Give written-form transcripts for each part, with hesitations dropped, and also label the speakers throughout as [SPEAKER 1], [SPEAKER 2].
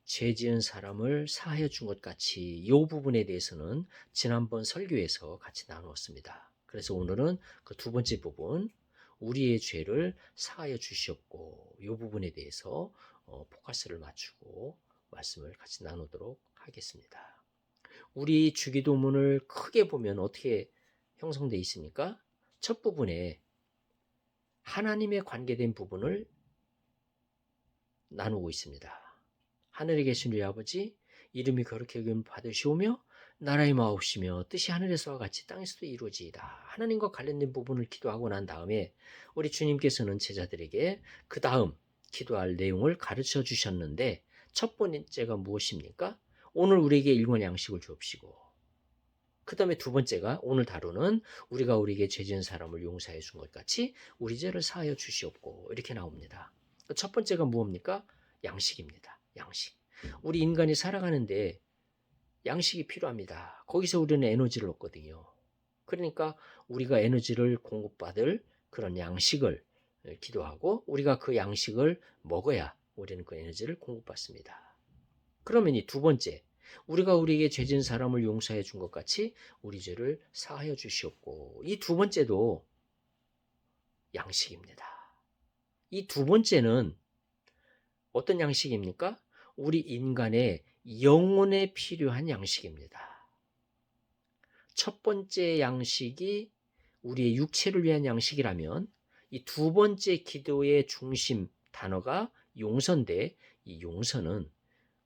[SPEAKER 1] 죄 지은 사람을 사하여 준 것 같이 이 부분에 대해서는 지난번 설교에서 같이 나누었습니다. 그래서 오늘은 그 두 번째 부분, 우리의 죄를 사하여 주시옵고 이 부분에 대해서 포커스를 맞추고 말씀을 같이 나누도록 하겠습니다. 우리 주기도문을 크게 보면 어떻게 형성되어 있습니까? 첫 부분에 하나님에 관계된 부분을 나누고 있습니다. 하늘에 계신 우리 아버지, 이름이 거룩히 여김을 받으시오며 나라의 마옵시며 뜻이 하늘에서와 같이 땅에서도 이루어지이다. 하나님과 관련된 부분을 기도하고 난 다음에 우리 주님께서는 제자들에게 그 다음 기도할 내용을 가르쳐 주셨는데 첫 번째가 무엇입니까? 오늘 우리에게 일권 양식을 주옵시고, 그 다음에 두 번째가 오늘 다루는 우리가 우리에게 죄 지은 사람을 용서해 준 것 같이 우리 죄를 사하여 주시옵고, 이렇게 나옵니다. 첫 번째가 무엇입니까? 양식입니다. 양식. 우리 인간이 살아가는데 양식이 필요합니다. 거기서 우리는 에너지를 얻거든요. 그러니까 우리가 에너지를 공급받을 그런 양식을 기도하고 우리가 그 양식을 먹어야 우리는 그 에너지를 공급받습니다. 그러면 이 두 번째, 우리가 우리에게 죄 지은 사람을 용서해 준 것 같이 우리 죄를 사하여 주시옵고, 이 두 번째도 양식입니다. 이 두 번째는 어떤 양식입니까? 우리 인간의 영혼에 필요한 양식입니다. 첫 번째 양식이 우리의 육체를 위한 양식이라면 이 두 번째 기도의 중심 단어가 용서인데, 이 용서는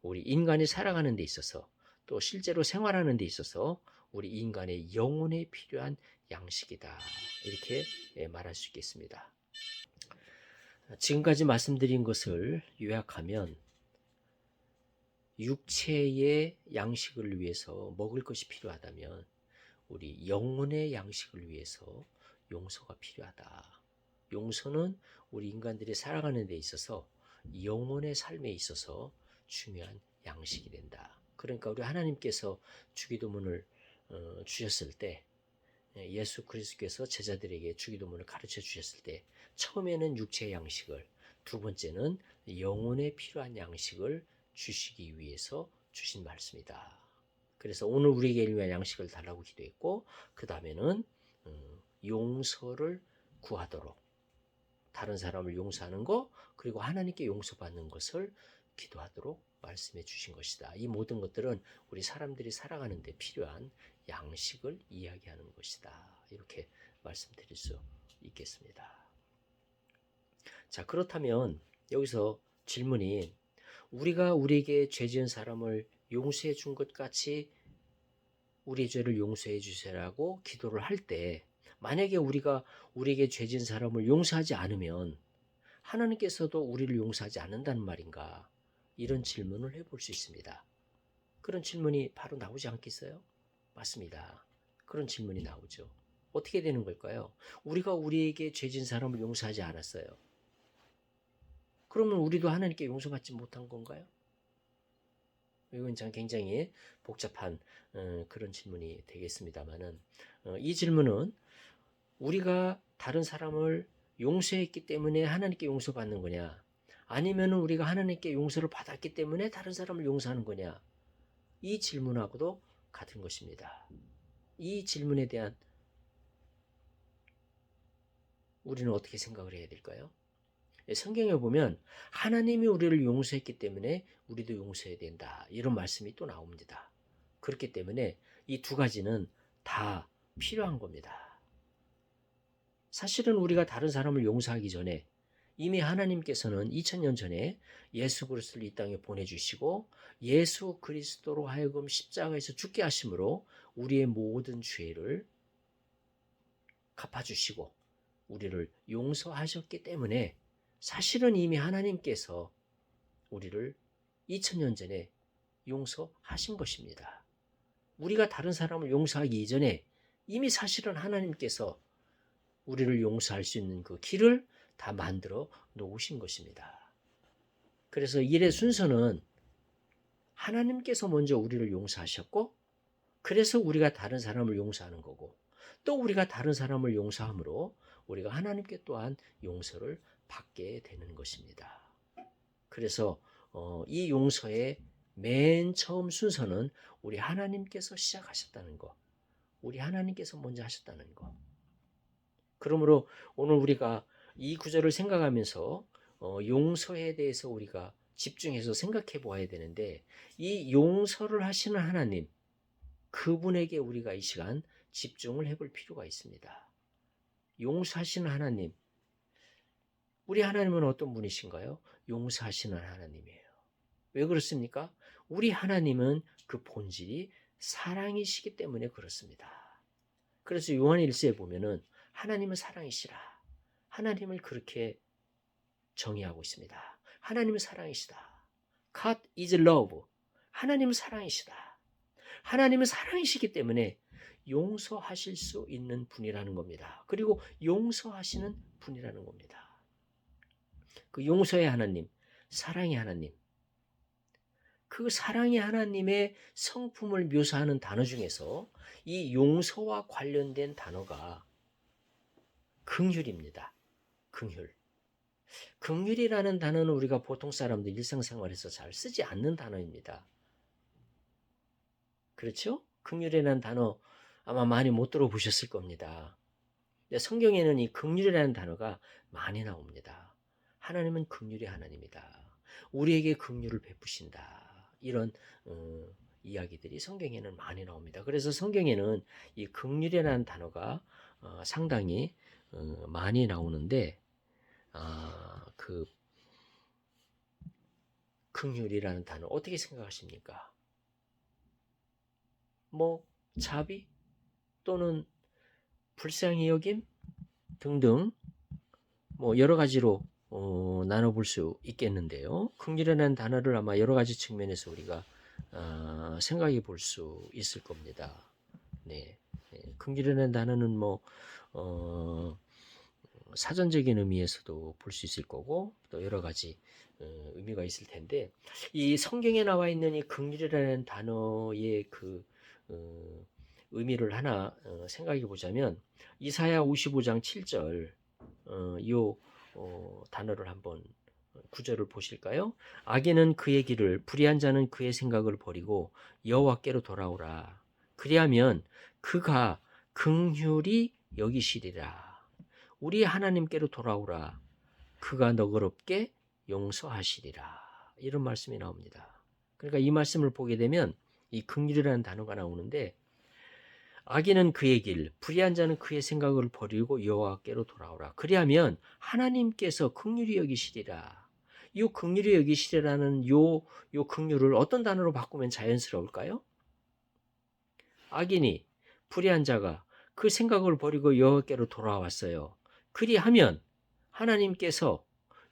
[SPEAKER 1] 우리 인간이 살아가는 데 있어서 또 실제로 생활하는 데 있어서 우리 인간의 영혼에 필요한 양식이다, 이렇게 말할 수 있겠습니다. 지금까지 말씀드린 것을 요약하면 육체의 양식을 위해서 먹을 것이 필요하다면 우리 영혼의 양식을 위해서 용서가 필요하다. 용서는 우리 인간들이 살아가는 데 있어서 영혼의 삶에 있어서 중요한 양식이 된다. 그러니까 우리 하나님께서 주기도문을 주셨을 때, 예수 그리스도께서 제자들에게 주기도문을 가르쳐 주셨을 때 처음에는 육체의 양식을, 두 번째는 영혼에 필요한 양식을 주시기 위해서 주신 말씀이다. 그래서 오늘 우리에게 일용할 양식을 달라고 기도했고, 그 다음에는 용서를 구하도록, 다른 사람을 용서하는 것, 그리고 하나님께 용서받는 것을 기도하도록 말씀해 주신 것이다. 이 모든 것들은 우리 사람들이 살아가는 데 필요한 양식을 이야기하는 것이다. 이렇게 말씀드릴 수 있겠습니다. 자, 그렇다면 여기서 질문이, 우리가 우리에게 죄 지은 사람을 용서해 준 것 같이 우리 죄를 용서해 주시라고 기도를 할 때, 만약에 우리가 우리에게 죄 지은 사람을 용서하지 않으면 하나님께서도 우리를 용서하지 않는다는 말인가? 이런 질문을 해볼 수 있습니다. 그런 질문이 바로 나오지 않겠어요? 맞습니다. 그런 질문이 나오죠. 어떻게 되는 걸까요? 우리가 우리에게 죄 지은 사람을 용서하지 않았어요. 그러면 우리도 하나님께 용서받지 못한 건가요? 이건 굉장히 복잡한 그런 질문이 되겠습니다만은, 이 질문은 우리가 다른 사람을 용서했기 때문에 하나님께 용서받는 거냐, 아니면 우리가 하나님께 용서를 받았기 때문에 다른 사람을 용서하는 거냐, 이 질문하고도 같은 것입니다. 이 질문에 대한 우리는 어떻게 생각을 해야 될까요? 성경에 보면 하나님이 우리를 용서했기 때문에 우리도 용서해야 된다, 이런 말씀이 또 나옵니다. 그렇기 때문에 이 두 가지는 다 필요한 겁니다. 사실은 우리가 다른 사람을 용서하기 전에 이미 하나님께서는 2000년 전에 예수 그리스도를 이 땅에 보내주시고 예수 그리스도로 하여금 십자가에서 죽게 하심으로 우리의 모든 죄를 갚아주시고 우리를 용서하셨기 때문에 사실은 이미 하나님께서 우리를 2000년 전에 용서하신 것입니다. 우리가 다른 사람을 용서하기 이전에 이미 사실은 하나님께서 우리를 용서할 수 있는 그 길을 다 만들어 놓으신 것입니다. 그래서 일의 순서는 하나님께서 먼저 우리를 용서하셨고, 그래서 우리가 다른 사람을 용서하는 거고, 또 우리가 다른 사람을 용서함으로 우리가 하나님께 또한 용서를 받게 되는 것입니다. 그래서 이 용서의 맨 처음 순서는 우리 하나님께서 시작하셨다는 거. 우리 하나님께서 먼저 하셨다는 거. 그러므로 오늘 우리가 이 구절을 생각하면서 용서에 대해서 우리가 집중해서 생각해 보아야 되는데, 이 용서를 하시는 하나님, 그분에게 우리가 이 시간 집중을 해볼 필요가 있습니다. 용서하시는 하나님, 우리 하나님은 어떤 분이신가요? 용서하시는 하나님이에요. 왜 그렇습니까? 우리 하나님은 그 본질이 사랑이시기 때문에 그렇습니다. 그래서 요한 1서에 보면은 하나님은 사랑이시라. 하나님을 그렇게 정의하고 있습니다. 하나님은 사랑이시다. God is love. 하나님은 사랑이시다. 하나님은 사랑이시기 때문에 용서하실 수 있는 분이라는 겁니다. 그리고 용서하시는 분이라는 겁니다. 그 용서의 하나님, 사랑의 하나님, 그 사랑의 하나님의 성품을 묘사하는 단어 중에서 이 용서와 관련된 단어가 긍휼입니다. 긍휼. 긍휼이라는 단어는 우리가 보통 사람들 일상생활에서 잘 쓰지 않는 단어입니다. 그렇죠? 긍휼이라는 단어 아마 많이 못 들어보셨을 겁니다. 근데 성경에는 이 긍휼이라는 단어가 많이 나옵니다. 하나님은 긍휼의 하나님이다. 우리에게 긍휼을 베푸신다. 이런 이야기들이 성경에는 많이 나옵니다. 그래서 성경에는 이 긍휼이라는 단어가 상당히 많이 나오는데, 그 긍휼이라는 단어 어떻게 생각하십니까? 뭐 자비 또는 불쌍히 여김 등등 뭐 여러 가지로 나눠볼 수 있겠는데요. 긍휼이라는 단어를 아마 여러 가지 측면에서 우리가 생각해 볼 수 있을 겁니다. 네, 긍휼이라는 단어는 뭐 사전적인 의미에서도 볼 수 있을 거고 또 여러 가지 의미가 있을 텐데, 이 성경에 나와 있는 이 긍휼이라는 단어의 그 의미를 하나 생각해 보자면 이사야 55장 7절 요 단어를 한번 구절을 보실까요? 악인은 그의 길을, 불의한 자는 그의 생각을 버리고 여호와께로 돌아오라. 그리하면 그가 긍휼히 여기시리라. 우리 하나님께로 돌아오라. 그가 너그럽게 용서하시리라. 이런 말씀이 나옵니다. 그러니까 이 말씀을 보게 되면 이 긍휼이라는 단어가 나오는데, 악인은 그의 길, 불의한 자는 그의 생각을 버리고 여호와께로 돌아오라. 그리하면 하나님께서 긍휼히 여기시리라. 이 긍휼히 여기시리라는 요 긍휼을 어떤 단어로 바꾸면 자연스러울까요? 악인이, 불의한 자가 그 생각을 버리고 여호와께로 돌아왔어요. 그리하면 하나님께서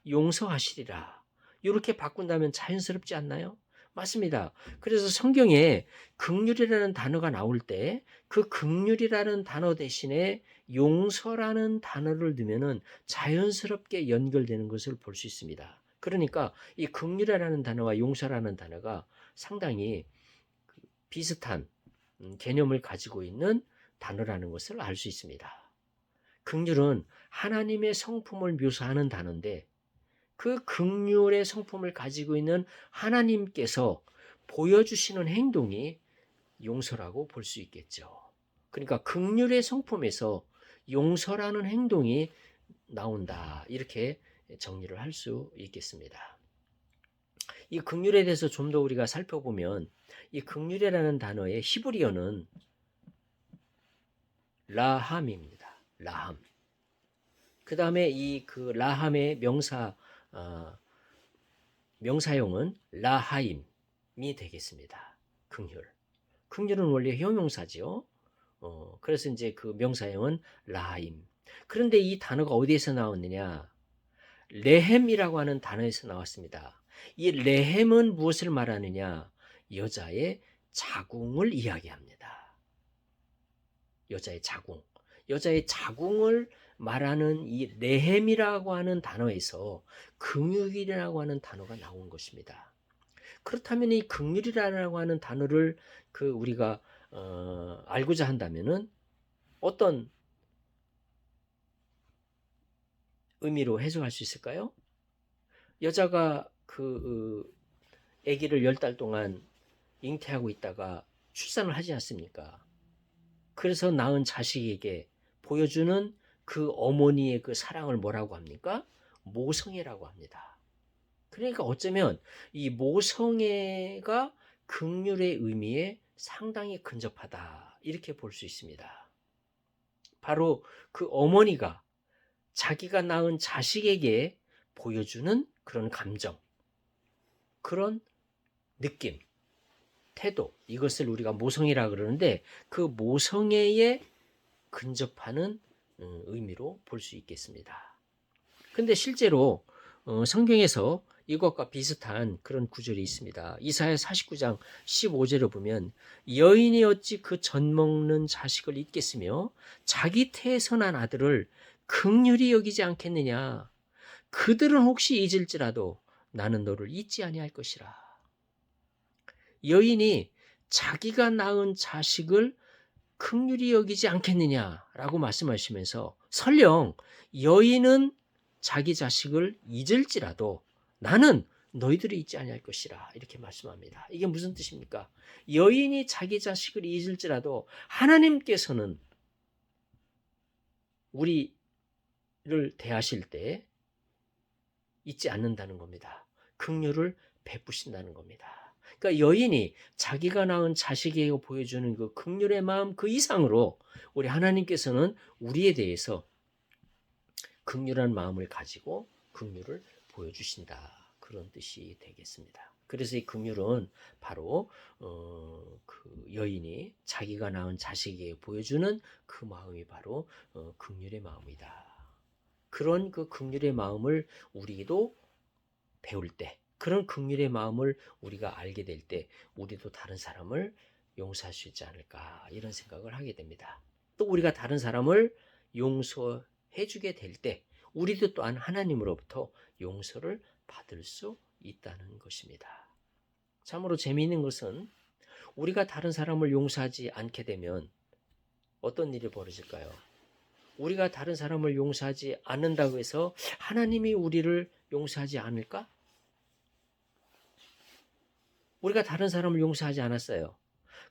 [SPEAKER 1] 용서하시리라. 이렇게 바꾼다면 자연스럽지 않나요? 맞습니다. 그래서 성경에 긍휼이라는 단어가 나올 때 그 긍휼이라는 단어 대신에 용서라는 단어를 넣으면은 자연스럽게 연결되는 것을 볼 수 있습니다. 그러니까 이 긍휼이라는 단어와 용서라는 단어가 상당히 비슷한 개념을 가지고 있는 단어라는 것을 알 수 있습니다. 긍휼은 하나님의 성품을 묘사하는 단어인데, 그 긍휼의 성품을 가지고 있는 하나님께서 보여주시는 행동이 용서라고 볼 수 있겠죠. 그러니까 긍휼의 성품에서 용서라는 행동이 나온다. 이렇게 정리를 할 수 있겠습니다. 이 긍휼에 대해서 좀 더 우리가 살펴보면 이 긍휼이라는 단어의 히브리어는 라함입니다. 라함. 그 다음에 이 그 라함의 명사형은 라하임이 되겠습니다. 긍휼. 긍휼은 원래 형용사죠. 그래서 이제 그 명사형은 라하임. 그런데 이 단어가 어디에서 나왔느냐? 레헴이라고 하는 단어에서 나왔습니다. 이 레헴은 무엇을 말하느냐? 여자의 자궁을 이야기합니다. 여자의 자궁. 여자의 자궁을 말하는 이 레헴이라고 하는 단어에서 긍휼이라고 하는 단어가 나온 것입니다. 그렇다면 이 긍휼이라고 하는 단어를 우리가 알고자 한다면은 어떤 의미로 해석할 수 있을까요? 여자가 아기를 10달 동안 잉태하고 있다가 출산을 하지 않습니까? 그래서 낳은 자식에게 보여주는 그 어머니의 그 사랑을 뭐라고 합니까? 모성애라고 합니다. 그러니까 어쩌면 이 모성애가 긍휼의 의미에 상당히 근접하다, 이렇게 볼 수 있습니다. 바로 그 어머니가 자기가 낳은 자식에게 보여주는 그런 감정, 그런 느낌, 태도, 이것을 우리가 모성애라 그러는데, 그 모성애에 근접하는 의미로 볼 수 있겠습니다. 근데 실제로 성경에서 이것과 비슷한 그런 구절이 있습니다. 이사야 49장 15절을 보면, 여인이 어찌 그 젖 먹는 자식을 잊겠으며 자기 태에서 난 아들을 긍휼히 여기지 않겠느냐. 그들은 혹시 잊을지라도 나는 너를 잊지 아니할 것이라. 여인이 자기가 낳은 자식을 긍휼히 여기지 않겠느냐라고 말씀하시면서, 설령 여인은 자기 자식을 잊을지라도 나는 너희들이 잊지 아니할 것이라, 이렇게 말씀합니다. 이게 무슨 뜻입니까? 여인이 자기 자식을 잊을지라도 하나님께서는 우리를 대하실 때 잊지 않는다는 겁니다. 긍휼을 베푸신다는 겁니다. 그러니까 여인이 자기가 낳은 자식에게 보여주는 그 긍휼의 마음 그 이상으로 우리 하나님께서는 우리에 대해서 긍휼한 마음을 가지고 긍휼을 보여주신다, 그런 뜻이 되겠습니다. 그래서 이 긍휼은 바로 그 여인이 자기가 낳은 자식에게 보여주는 그 마음이 바로 긍휼의 마음이다. 그런 그 긍휼의 마음을 우리도 배울 때, 그런 긍휼의 마음을 우리가 알게 될 때 우리도 다른 사람을 용서할 수 있지 않을까, 이런 생각을 하게 됩니다. 또 우리가 다른 사람을 용서해 주게 될 때 우리도 또한 하나님으로부터 용서를 받을 수 있다는 것입니다. 참으로 재미있는 것은, 우리가 다른 사람을 용서하지 않게 되면 어떤 일이 벌어질까요? 우리가 다른 사람을 용서하지 않는다고 해서 하나님이 우리를 용서하지 않을까? 우리가 다른 사람을 용서하지 않았어요.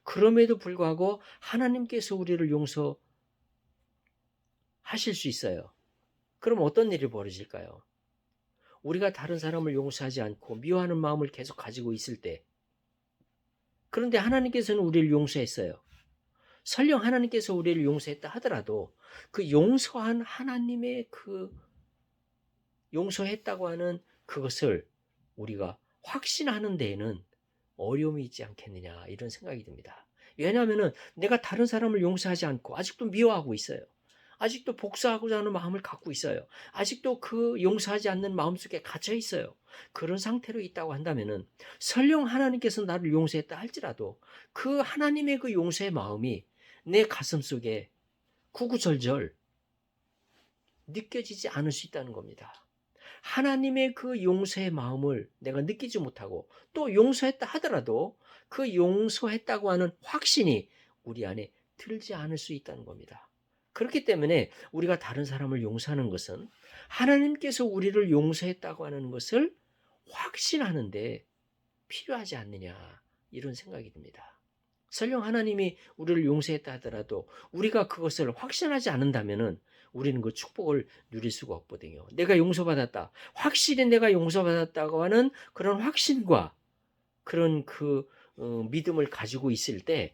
[SPEAKER 1] 그럼에도 불구하고 하나님께서 우리를 용서하실 수 있어요. 그럼 어떤 일이 벌어질까요? 우리가 다른 사람을 용서하지 않고 미워하는 마음을 계속 가지고 있을 때, 그런데 하나님께서는 우리를 용서했어요. 설령 하나님께서 우리를 용서했다 하더라도 그 용서한 하나님의 그 용서했다고 하는 그것을 우리가 확신하는 데에는 어려움이 있지 않겠느냐, 이런 생각이 듭니다. 왜냐하면 내가 다른 사람을 용서하지 않고 아직도 미워하고 있어요. 아직도 복수하고자 하는 마음을 갖고 있어요. 아직도 그 용서하지 않는 마음속에 갇혀 있어요. 그런 상태로 있다고 한다면 설령 하나님께서 나를 용서했다 할지라도 그 하나님의 그 용서의 마음이 내 가슴 속에 구구절절 느껴지지 않을 수 있다는 겁니다. 하나님의 그 용서의 마음을 내가 느끼지 못하고 또 용서했다 하더라도 그 용서했다고 하는 확신이 우리 안에 들지 않을 수 있다는 겁니다. 그렇기 때문에 우리가 다른 사람을 용서하는 것은 하나님께서 우리를 용서했다고 하는 것을 확신하는데 필요하지 않느냐, 이런 생각이 듭니다. 설령 하나님이 우리를 용서했다 하더라도 우리가 그것을 확신하지 않는다면 우리는 그 축복을 누릴 수가 없거든요. 내가 용서받았다, 확실히 내가 용서받았다고 하는 그런 확신과 그런 그 믿음을 가지고 있을 때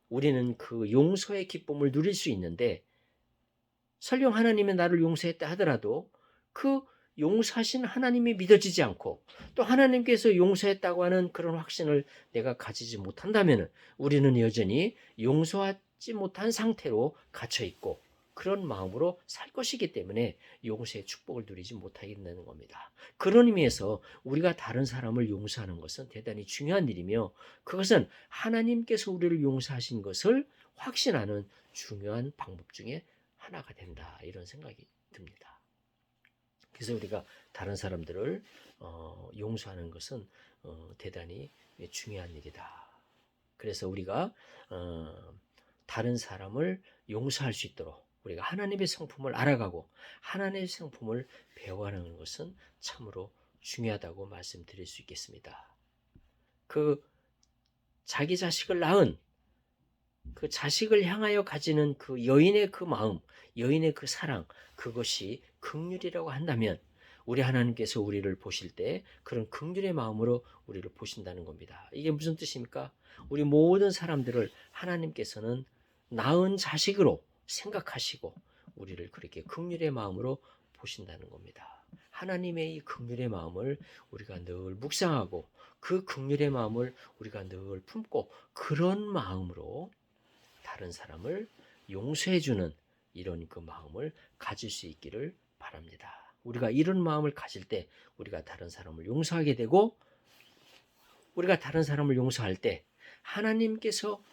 [SPEAKER 1] 우리는 그 용서의 기쁨을 누릴 수 있는데, 설령 하나님이 나를 용서했다 하더라도 그 용서하신 하나님이 믿어지지 않고 또 하나님께서 용서했다고 하는 그런 확신을 내가 가지지 못한다면 우리는 여전히 용서하지 못한 상태로 갇혀 있고 그런 마음으로 살 것이기 때문에 용서의 축복을 누리지 못하게 된다는 겁니다. 그런 의미에서 우리가 다른 사람을 용서하는 것은 대단히 중요한 일이며, 그것은 하나님께서 우리를 용서하신 것을 확신하는 중요한 방법 중에 하나가 된다, 이런 생각이 듭니다. 그래서 우리가 다른 사람들을 용서하는 것은 대단히 중요한 일이다. 그래서 우리가 다른 사람을 용서할 수 있도록 우리가 하나님의 성품을 알아가고 하나님의 성품을 배워가는 것은 참으로 중요하다고 말씀드릴 수 있겠습니다. 그 자기 자식을 낳은 그 자식을 향하여 가지는 그 여인의 그 마음, 여인의 그 사랑, 그것이 긍휼이라고 한다면 우리 하나님께서 우리를 보실 때 그런 긍휼의 마음으로 우리를 보신다는 겁니다. 이게 무슨 뜻입니까? 우리 모든 사람들을 하나님께서는 낳은 자식으로 생각하시고 우리를 그렇게 긍휼의 마음으로 보신다는 겁니다. 하나님의 이 긍휼의 마음을 우리가 늘 묵상하고 그 긍휼의 마음을 우리가 늘 품고 그런 마음으로 다른 사람을 용서해주는 이런 그 마음을 가질 수 있기를 바랍니다. 우리가 이런 마음을 가질 때 우리가 다른 사람을 용서하게 되고 우리가 다른 사람을 용서할 때 하나님께서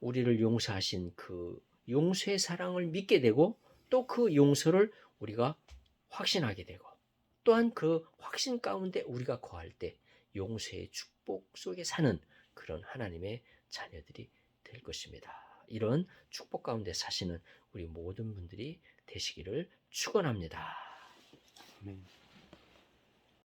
[SPEAKER 1] 우리를 용서하신 그 용서의 사랑을 믿게 되고 또 그 용서를 우리가 확신하게 되고 또한 그 확신 가운데 우리가 거할 때 용서의 축복 속에 사는 그런 하나님의 자녀들이 될 것입니다. 이런 축복 가운데 사시는 우리 모든 분들이 되시기를 축원합니다.
[SPEAKER 2] 아멘.